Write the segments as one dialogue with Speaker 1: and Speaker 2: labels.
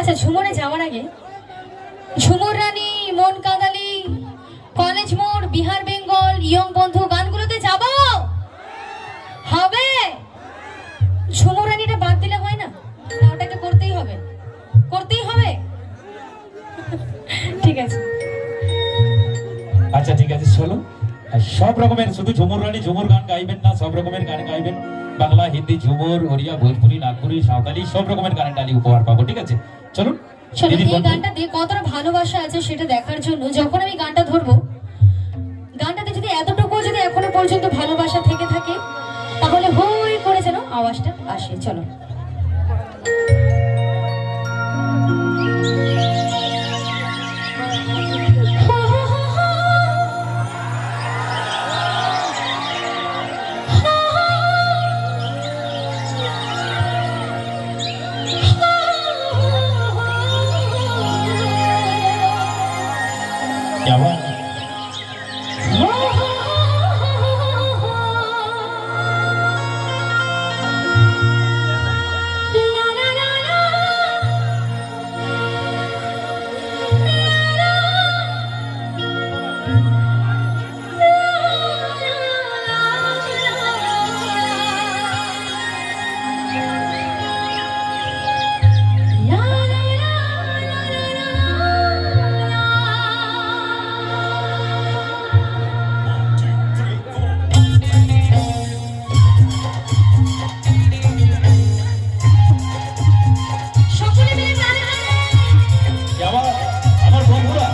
Speaker 1: আচ্ছা, ঝুমুরে যাওয়ার আগে ঝুমুর রানী, মন কাঁদালি, কলেজ মোড়, বিহার বেঙ্গল, ইয়ং বন্ধু গানগুলোতে যাব হবে। ঝুমুর রানীটা বাদ দিলে হয় না, ওটাকে করতেই হবে, করতেই হবে। ঠিক আছে,
Speaker 2: আচ্ছা ঠিক আছে, চলো। সব রকমের, শুধু ঝুমুর রানী ঝুমুর গান গাইবেন না, সব রকমের গান গাইবেন। বাংলা, হিন্দি, ঝুমুর, ওড়িয়া, ভোজপুরি, নাগপুরি, সাঁওতালি, সব রকমের গানের ডালি উপহার পাবো। ঠিক আছে, চলুন।
Speaker 1: চলো। এই গানটাতে কতটা ভালোবাসা আছে সেটা দেখার জন্য যখন আমি গানটা ধরবো, গানটাতে যদি এতটুকু যদি এখনো পর্যন্ত ভালোবাসা থেকে থাকে, তাহলে হই করে যেন আওয়াজটা আসে। চলো।
Speaker 2: क्या बात है? क्या बात है? আমার বন্ধুরা,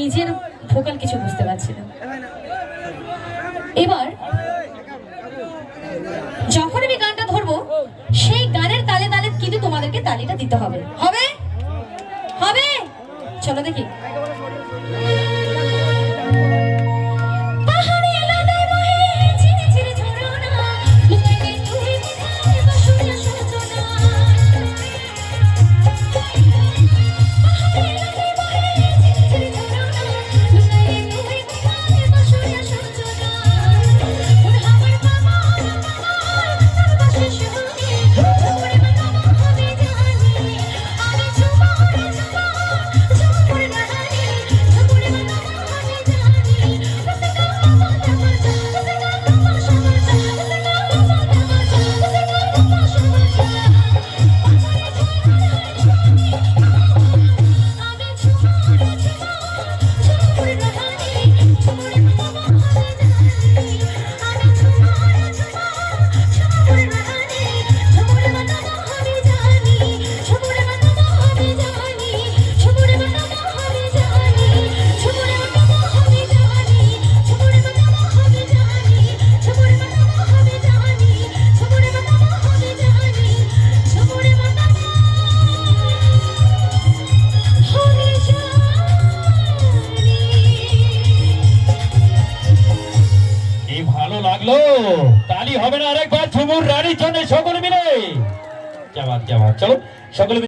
Speaker 1: নিজের ভোকাল কিছু বুঝতে পারছি না। এবার যখন আমি গানটা ধরবো সেই গানের তালে তালে কিন্তু তোমাদেরকে তালিটা দিতে হবে। হবে হবে চলো দেখি। পাহাড়ে আলাদা বহে ঝিরি ঝিরি ঝরনা, লুকাইলে তুই কোথায় বাসুরিয়া সূচনা। পাহাড়ে আলাদা বহে ঝিরি ঝিরি ঝরনা, লুকাইলে তুই কোথায় বাসুরিয়া সূচনা। ওর হাওয়ার বাবা তোর বাসে শুনে, ওরে বাবা হবে জানি, আমি ঝুমুরে ঝুমুরে রাহানি, ঝুমুরে বাবা হবে জানি। উসকা বাবা তামাশা, উসকা তামাশা বাজা, উসকা বাবা তামাশা, উসকা তামাশা বাজা। আমি ঝুমুরে ঝুমুরে রাহানি, ঝুমুরে বাবা হবে জানি। আমি ঝুমুরে ঝুমুরে রাহানি, ঝুমুরে বাবা হবে জানি। ঝুমুরে বাবা হবে জানি, ঝুমুরে বাবা হবে জানি। ঝুমুরে বাবা হবে জানি, ঝুমুরে বাবা হবে জানি। ঝুমুরে বাবা হবে জানি, ঝুমুরে বাবা হবে জানি। ঝুমুরে বাবা হবে জানি।
Speaker 2: এই ভালো লাগলো, তালি হবে না আরেকবার ঝুমুর রানীর জন্য সকলে মিলে। কেমন কেমন, চলো সকলে মিলে।